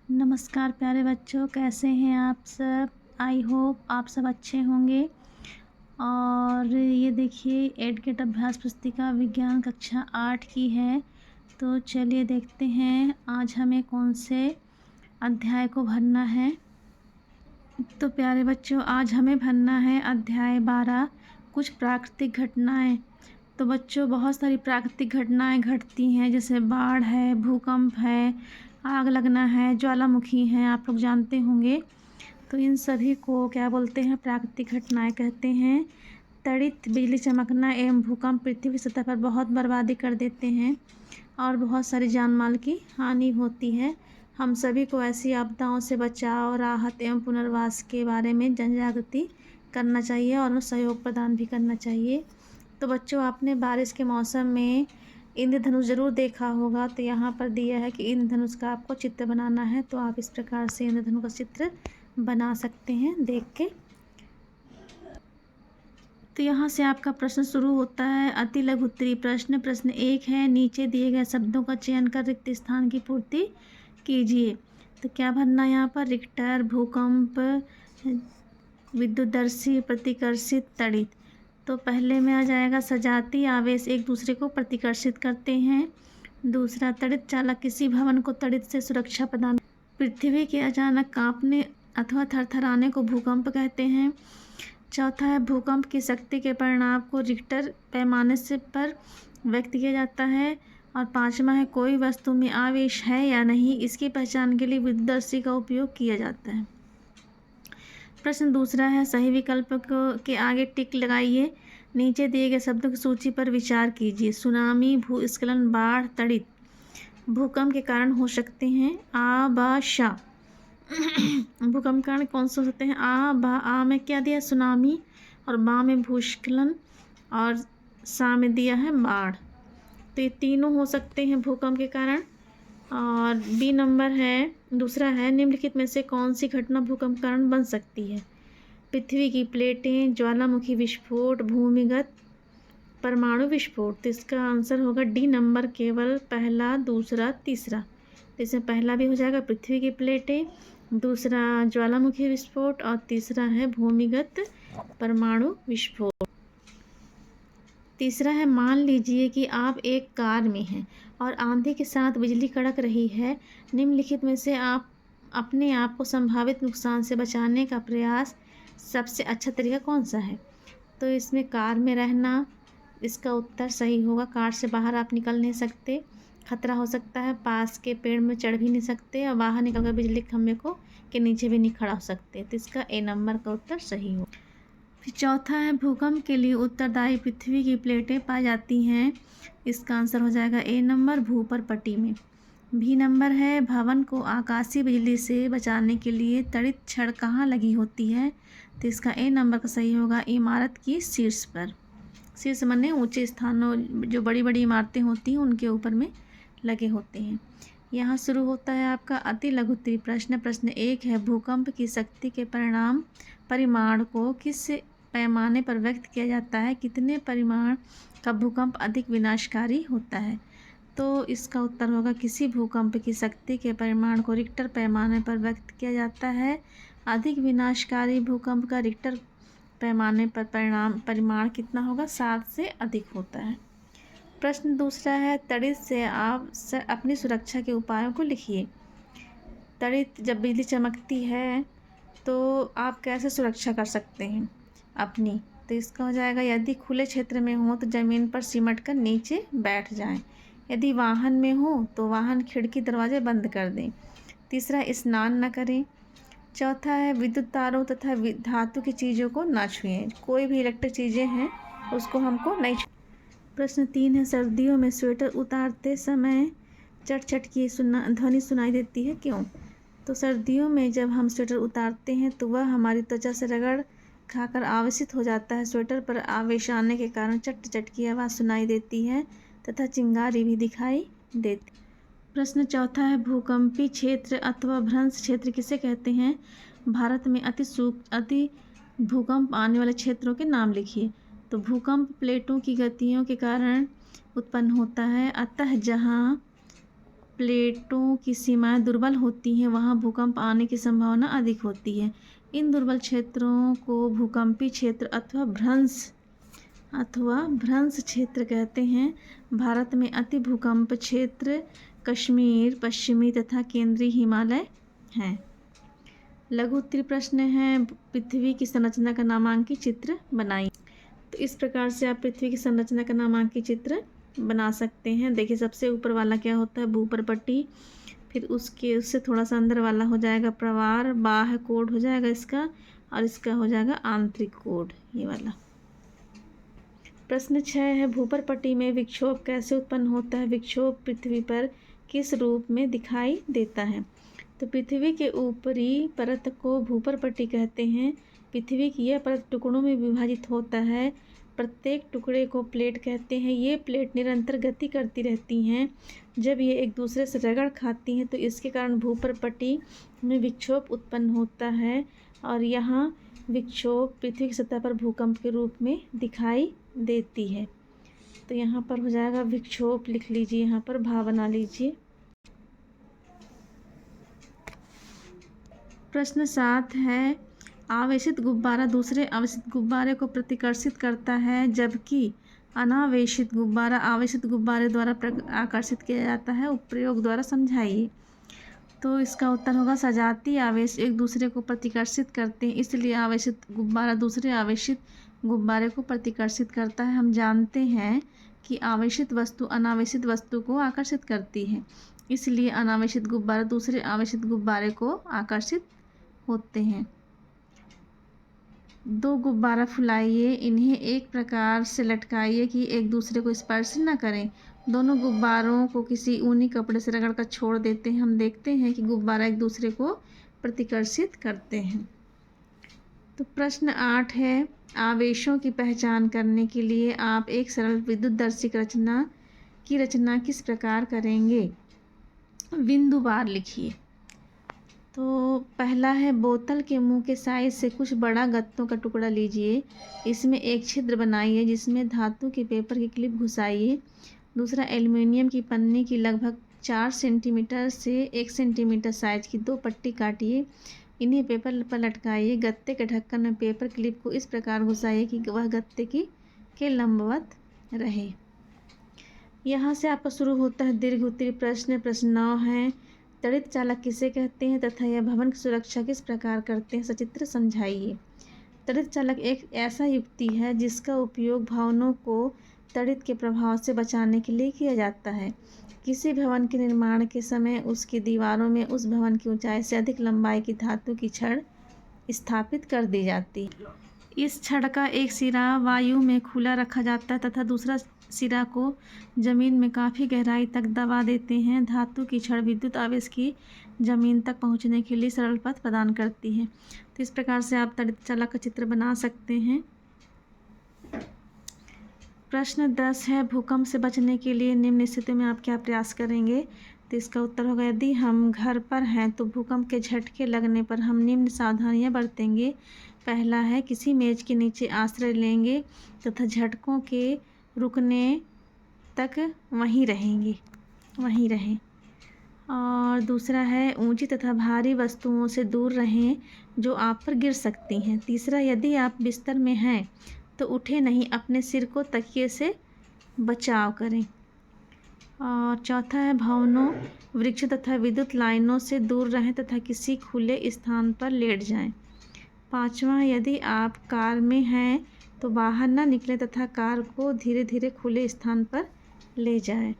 नमस्कार प्यारे बच्चों, कैसे हैं आप सब। आई होप आप सब अच्छे होंगे। और ये देखिए 8 गेट अभ्यास पुस्तिका विज्ञान कक्षा 8 की है। तो चलिए देखते हैं आज हमें कौन से अध्याय को भरना है। तो प्यारे बच्चों, आज हमें भरना है अध्याय 12, कुछ प्राकृतिक घटनाएं। तो बच्चों, बहुत सारी प्राकृतिक घटनाएं घटती हैं, जैसे बाढ़ है, भूकंप है, आग लगना है, ज्वालामुखी हैं, आप लोग जानते होंगे। तो इन सभी को क्या बोलते हैं? प्राकृतिक घटनाएं कहते हैं। त्वरित बिजली चमकना एवं भूकंप पृथ्वी सतह पर बहुत बर्बादी कर देते हैं और बहुत सारी जान माल की हानि होती है। हम सभी को ऐसी आपदाओं से बचाव, राहत एवं पुनर्वास के बारे में जनजागृति करना चाहिए और उन्हें सहयोग प्रदान भी करना चाहिए। तो बच्चों, आपने बारिश के मौसम में इंद्रधनुष ज़रूर देखा होगा। तो यहाँ पर दिया है कि इंद्रधनुष का आपको चित्र बनाना है। तो आप इस प्रकार से इंद्रधनुष का चित्र बना सकते हैं देख के। तो यहाँ से आपका प्रश्न शुरू होता है। अति लघु उत्तरीय प्रश्न। प्रश्न 1 है, नीचे दिए गए शब्दों का चयन कर रिक्त स्थान की पूर्ति कीजिए। तो क्या भरना है यहाँ पर? रिक्टर, भूकंप, विद्युतदर्शी, प्रतिकर्षित, त्वरित। तो पहले में आ जाएगा सजाती आवेश एक दूसरे को प्रतिकर्षित करते हैं। दूसरा, त्वरित चालक किसी भवन को त्वरित से सुरक्षा प्रदान। पृथ्वी के अचानक कांपने अथवा थरथराने को भूकंप कहते हैं। चौथा है, भूकंप की शक्ति के परिणाम को रिक्टर पैमाने से पर व्यक्त किया जाता है। और पांचवा है, कोई वस्तु में आवेश है या नहीं, इसकी पहचान के लिए विद्युतदर्शी का उपयोग किया जाता है। प्रश्न दूसरा है, सही विकल्प के आगे टिक लगाइए। नीचे दिए गए शब्दों की सूची पर विचार कीजिए। सुनामी, भूस्खलन, बाढ़, त्वरित। भूकंप के कारण हो सकते हैं आ, बा, शा। भूकंप कारण कौन से हो सकते हैं? आ, बा। आ में क्या दिया? सुनामी। और बा में भूस्खलन और सा में दिया है बाढ़। तो ये तीनों हो सकते हैं भूकंप के कारण। और बी नंबर है, दूसरा है, निम्नलिखित में से कौन सी घटना भूकंप कारण बन सकती है? पृथ्वी की प्लेटें, ज्वालामुखी विस्फोट, भूमिगत परमाणु विस्फोट। तो इसका आंसर होगा डी नंबर, केवल पहला, दूसरा, तीसरा। तो इसमें पहला भी हो जाएगा पृथ्वी की प्लेटें, दूसरा ज्वालामुखी विस्फोट और तीसरा है भूमिगत परमाणु विस्फोट। तीसरा है, मान लीजिए कि आप एक कार में हैं और आंधी के साथ बिजली कड़क रही है। निम्नलिखित में से आप अपने आप को संभावित नुकसान से बचाने का प्रयास सबसे अच्छा तरीका कौन सा है? तो इसमें कार में रहना इसका उत्तर सही होगा। कार से बाहर आप निकल नहीं सकते, खतरा हो सकता है, पास के पेड़ में चढ़ भी नहीं सकते और बाहर निकलकर बिजली के खंभे को के नीचे भी नहीं खड़ा हो सकते। तो इसका ए नंबर का उत्तर सही हो। फिर चौथा है, भूकंप के लिए उत्तरदायी पृथ्वी की प्लेटें पाई जाती हैं। इसका आंसर हो जाएगा ए नंबर, भूपर पट्टी में। बी नंबर है, भवन को आकाशीय बिजली से बचाने के लिए त्वरित छड़ कहाँ लगी होती है? तो इसका ए नंबर का सही होगा, इमारत की शीर्ष पर। शीर्ष माने ऊंचे स्थानों, जो बड़ी बड़ी इमारतें होती हैं उनके ऊपर में लगे होते हैं। यहाँ शुरू होता है आपका अति लघु उत्तरीय प्रश्न। प्रश्न 1 है, भूकंप की शक्ति के परिमाण को किस पैमाने पर व्यक्त किया जाता है? कितने परिमाण का भूकंप अधिक विनाशकारी होता है? तो इसका उत्तर होगा, किसी भूकंप की शक्ति के परिमाण को रिक्टर पैमाने पर व्यक्त किया जाता है। अधिक विनाशकारी भूकंप का रिक्टर पैमाने पर परिमाण कितना होगा? 7 से अधिक होता है। प्रश्न दूसरा है, त्वरित से आप अपनी सुरक्षा के उपायों को लिखिए। त्वरित जब बिजली चमकती है तो आप कैसे सुरक्षा कर सकते हैं अपनी? तो इसका हो जाएगा, यदि खुले क्षेत्र में हो तो ज़मीन पर सिमट कर नीचे बैठ जाएं। यदि वाहन में हो तो वाहन खिड़की दरवाजे बंद कर दें। तीसरा, स्नान न करें। चौथा है, विद्युत तारों तथा धातु की चीज़ों को ना छुएं। कोई भी इलेक्ट्रिक चीज़ें हैं उसको हमको नहीं छू। प्रश्न 3 है, सर्दियों में स्वेटर उतारते समय चट चट की ध्वनि सुनाई देती है, क्यों? तो सर्दियों में जब हम स्वेटर उतारते हैं तो वह हमारी त्वचा से रगड़ खाकर आवेशित हो जाता है। स्वेटर पर आवेश आने के कारण चट चट की आवाज़ सुनाई देती है तथा चिंगारी भी दिखाई देती। प्रश्न चौथा है, भूकंपी क्षेत्र अथवा भ्रंश क्षेत्र किसे कहते हैं? भारत में अति भूकंप आने वाले क्षेत्रों के नाम लिखिए। तो भूकंप प्लेटों की गतियों के कारण उत्पन्न होता है, अतः जहाँ प्लेटों की सीमाएं दुर्बल होती हैं वहाँ भूकंप आने की संभावना अधिक होती है। इन दुर्बल क्षेत्रों को भूकंपी क्षेत्र अथवा भ्रंश क्षेत्र कहते हैं। भारत में अति भूकंप क्षेत्र कश्मीर, पश्चिमी तथा केंद्रीय हिमालय हैं। लघु उत्तरीय प्रश्न है, पृथ्वी की संरचना का नामांकित चित्र बनाइए। तो इस प्रकार से आप पृथ्वी की संरचना का नामांकित चित्र बना सकते हैं। देखिए, सबसे ऊपर वाला क्या होता है, भूपरपट्टी, फिर उससे थोड़ा सा अंदर वाला हो जाएगा प्रवार, बाह्य कोड हो जाएगा इसका, और इसका हो जाएगा आंतरिक कोड, ये वाला। प्रश्न 6 है, भूपरपट्टी में विक्षोभ कैसे उत्पन्न होता है? विक्षोभ पृथ्वी पर किस रूप में दिखाई देता है? तो पृथ्वी के ऊपरी परत को भूपरपट्टी कहते हैं। पृथ्वी की यह परत टुकड़ों में विभाजित होता है। प्रत्येक टुकड़े को प्लेट कहते हैं। ये प्लेट निरंतर गति करती रहती हैं। जब ये एक दूसरे से रगड़ खाती हैं तो इसके कारण भूपरपट्टी में विक्षोभ उत्पन्न होता है, और यहाँ विक्षोभ पृथ्वी की सतह पर भूकंप के रूप में दिखाई देती है। तो यहाँ पर हो जाएगा विक्षोभ, लिख लीजिए, यहाँ पर भाव बना लीजिए। प्रश्न 7 है, आवेशित गुब्बारा दूसरे आवेशित गुब्बारे को प्रतिकर्षित करता है, जबकि अनावेशित गुब्बारा आवेशित गुब्बारे द्वारा आकर्षित किया जाता है। प्रयोग द्वारा समझाइए। तो इसका उत्तर होगा सजातीय आवेश एक दूसरे को प्रतिकर्षित करते हैं, इसलिए आवेशित गुब्बारा दूसरे आवेशित गुब्बारे को प्रतिकर्षित करता है। हम जानते हैं कि आवेशित वस्तु अनावेशित वस्तु को आकर्षित करती है, इसलिए अनावेशित गुब्बारा दूसरे आवेशित गुब्बारे को आकर्षित होते हैं। 2 गुब्बारा फुलाइए, इन्हें एक प्रकार से लटकाइए कि एक दूसरे को स्पर्श न करें। दोनों गुब्बारों को किसी ऊनी कपड़े से रगड़कर छोड़ देते हैं। हम देखते हैं कि गुब्बारा एक दूसरे को प्रतिकर्षित करते हैं। तो प्रश्न 8 है, आवेशों की पहचान करने के लिए आप एक सरल विद्युतदर्शी की रचना किस प्रकार करेंगे? बिंदुवार लिखिए। तो पहला है, बोतल के मुंह के साइज से कुछ बड़ा गत्तों का टुकड़ा लीजिए, इसमें एक छिद्र बनाइए जिसमें धातु के पेपर की क्लिप घुसाइए। दूसरा, एल्युमिनियम की पन्नी की लगभग 4 सेंटीमीटर से 1 सेंटीमीटर साइज की 2 पट्टी काटिए, इन्हें पेपर पर लटकाइए। गत्ते के ढक्कन में पेपर क्लिप को इस प्रकार घुसाइए कि वह गत्ते के लंबवत रहे। यहाँ से आपका शुरू होता है दीर्घ उत्तरीय प्रश्न। प्रश्न 9 है, तड़ित चालक किसे कहते हैं तथा यह भवन की सुरक्षा किस प्रकार करते हैं? सचित्र समझाइए। तड़ित चालक एक ऐसा युक्ति है जिसका उपयोग भवनों को तड़ित के प्रभाव से बचाने के लिए किया जाता है। किसी भवन के निर्माण के समय उसकी दीवारों में उस भवन की ऊंचाई से अधिक लंबाई की धातु की छड़ स्थापित कर दी जाती है। इस छड़ का एक सिरा वायु में खुला रखा जाता है तथा दूसरा सिरा को जमीन में काफ़ी गहराई तक दबा देते हैं। धातु की छड़ विद्युत आवेश की जमीन तक पहुंचने के लिए सरल पथ प्रदान करती है। तो इस प्रकार से आप तड़ित चालक का चित्र बना सकते हैं। प्रश्न 10 है, भूकंप से बचने के लिए निम्न स्थितियों में आप क्या प्रयास करेंगे? तो इसका उत्तर होगा, यदि हम घर पर हैं तो भूकंप के झटके लगने पर हम निम्न सावधानियां बरतेंगे। पहला है, किसी मेज के नीचे आश्रय लेंगे तथा झटकों के रुकने तक वहीं रहें। और दूसरा है, ऊंची तथा भारी वस्तुओं से दूर रहें जो आप पर गिर सकती हैं। तीसरा, यदि आप बिस्तर में हैं तो उठे नहीं, अपने सिर को तकिए से बचाव करें। और चौथा है, भवनों, वृक्ष तथा विद्युत लाइनों से दूर रहें तथा किसी खुले स्थान पर लेट जाएं। पाँचवा, यदि आप कार में हैं तो बाहर न निकलें तथा कार को धीरे धीरे खुले स्थान पर ले जाएं।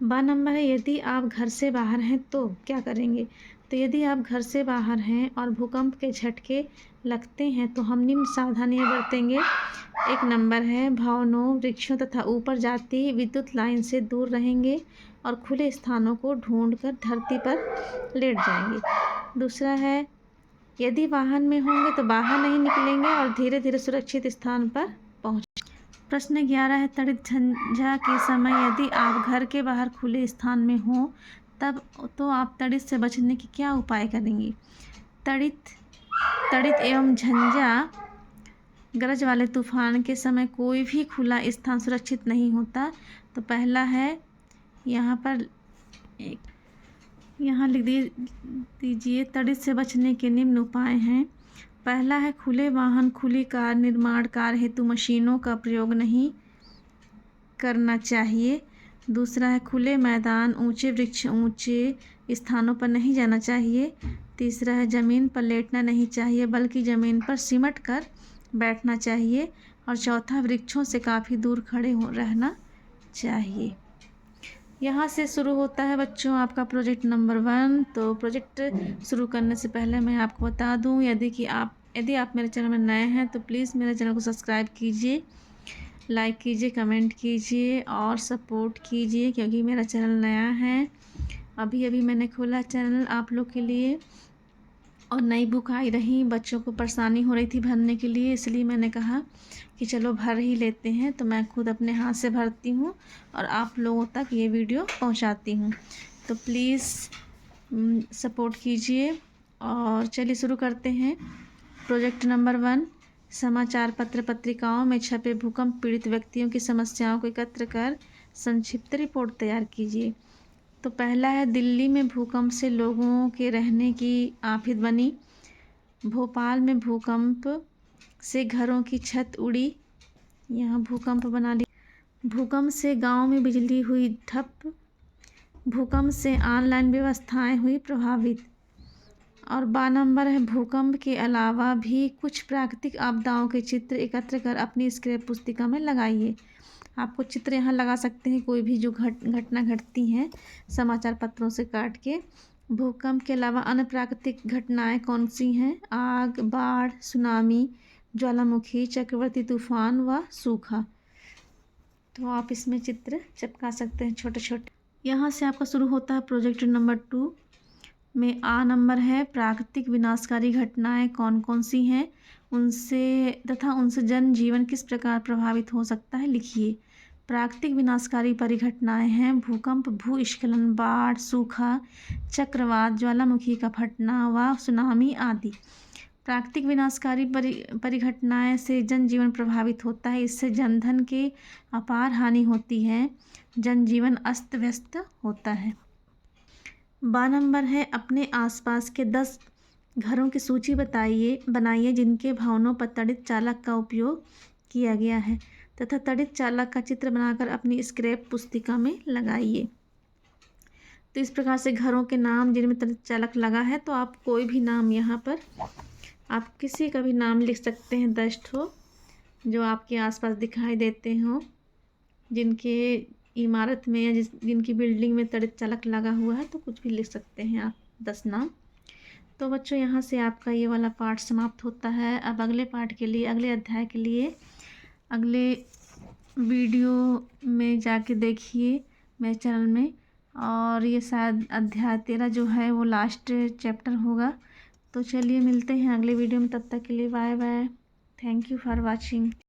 12 नंबर है, यदि आप घर से बाहर हैं तो क्या करेंगे? तो यदि आप घर से बाहर हैं और भूकंप के झटके लगते हैं तो हम निम्न सावधानियां बरतेंगे। 1 नंबर है, भवनों, वृक्षों तथा ऊपर जाती विद्युत लाइन से दूर रहेंगे और खुले स्थानों को ढूंढकर धरती पर लेट जाएंगे। दूसरा है, यदि वाहन में होंगे तो बाहर नहीं निकलेंगे और धीरे धीरे सुरक्षित स्थान पर पहुँच। प्रश्न 11 है, तड़ित झंझा के समय यदि आप घर के बाहर खुले स्थान में हों तब तो आप तड़ित से बचने के क्या उपाय करेंगे? तड़ित एवं झंझा गरज वाले तूफान के समय कोई भी खुला स्थान सुरक्षित नहीं होता। तो पहला है, यहाँ पर एक यहाँ लिख दीजिए। तड़ित से बचने के निम्न उपाय हैं। पहला है खुले वाहन, खुली कार, निर्माण कार्य हेतु मशीनों का प्रयोग नहीं करना चाहिए। दूसरा है खुले मैदान, ऊंचे वृक्ष, ऊंचे स्थानों पर नहीं जाना चाहिए। तीसरा है ज़मीन पर लेटना नहीं चाहिए बल्कि ज़मीन पर सिमट कर बैठना चाहिए। और चौथा वृक्षों से काफ़ी दूर खड़े हो रहना चाहिए। यहाँ से शुरू होता है बच्चों आपका प्रोजेक्ट नंबर 1। तो प्रोजेक्ट शुरू करने से पहले मैं आपको बता दूँ, यदि आप मेरे चैनल में नए हैं तो प्लीज़ मेरे चैनल को सब्सक्राइब कीजिए, लाइक कीजिए, कमेंट कीजिए और सपोर्ट कीजिए, क्योंकि मेरा चैनल नया है। अभी अभी मैंने खोला चैनल आप लोग के लिए और नई बुक आई रही, बच्चों को परेशानी हो रही थी भरने के लिए, इसलिए मैंने कहा कि चलो भर ही लेते हैं। तो मैं खुद अपने हाथ से भरती हूँ और आप लोगों तक ये वीडियो पहुँचाती हूँ। तो प्लीज़ सपोर्ट कीजिए और चलिए शुरू करते हैं। प्रोजेक्ट नंबर 1, समाचार पत्र पत्रिकाओं में छपे भूकंप पीड़ित व्यक्तियों की समस्याओं को एकत्र कर संक्षिप्त रिपोर्ट तैयार कीजिए। तो पहला है दिल्ली में भूकंप से लोगों के रहने की आफत बनी। भोपाल में भूकंप से घरों की छत उड़ी, यहाँ भूकंप बना ली। भूकंप से गांव में बिजली हुई ठप। भूकंप से ऑनलाइन व्यवस्थाएं हुई प्रभावित। और 12 नंबर है भूकंप के अलावा भी कुछ प्राकृतिक आपदाओं के चित्र एकत्र कर अपनी स्क्रैप पुस्तिका में लगाइए। आपको चित्र यहाँ लगा सकते हैं, कोई भी जो घटना घटती हैं समाचार पत्रों से काट के। भूकंप के अलावा अन्य प्राकृतिक घटनाएं कौन सी हैं? आग, बाढ़, सुनामी, ज्वालामुखी, चक्रवाती तूफान व सूखा। तो आप इसमें चित्र चिपका सकते हैं छोटे छोटे। यहाँ से आपका शुरू होता है प्रोजेक्ट नंबर 2 में। आ नंबर है प्राकृतिक विनाशकारी घटनाएं कौन कौन सी हैं, उनसे जनजीवन किस प्रकार प्रभावित हो सकता है, लिखिए। प्राकृतिक विनाशकारी परिघटनाएं हैं भूकंप, भूस्खलन, बाढ़, सूखा, चक्रवात, ज्वालामुखी का फटना व सुनामी आदि। प्राकृतिक विनाशकारी परिघटनाएं से जनजीवन प्रभावित होता है, इससे जनधन के अपार हानि होती है, जनजीवन अस्त व्यस्त होता है। 12 नंबर है अपने आसपास के 10 घरों की सूची बनाइए जिनके भवनों पर तड़ित चालक का उपयोग किया गया है तथा तड़ित चालक का चित्र बनाकर अपनी स्क्रैप पुस्तिका में लगाइए। तो इस प्रकार से घरों के नाम जिनमें तड़ित चालक लगा है, तो आप कोई भी नाम यहाँ पर आप किसी का भी नाम लिख सकते हैं, 10 ठो जो आपके आसपास दिखाई देते हों, जिनके इमारत में या जिनकी बिल्डिंग में तड़ित चालक लगा हुआ है, तो कुछ भी लिख सकते हैं आप 10 नाम। तो बच्चों यहाँ से आपका ये वाला पार्ट समाप्त होता है। अब अगले पार्ट के लिए, अगले अध्याय के लिए अगले वीडियो में जाके देखिए मेरे चैनल में। और ये शायद अध्याय 13 जो है वो लास्ट चैप्टर होगा। तो चलिए मिलते हैं अगले वीडियो में, तब तक के लिए bye bye. Thank you for watching.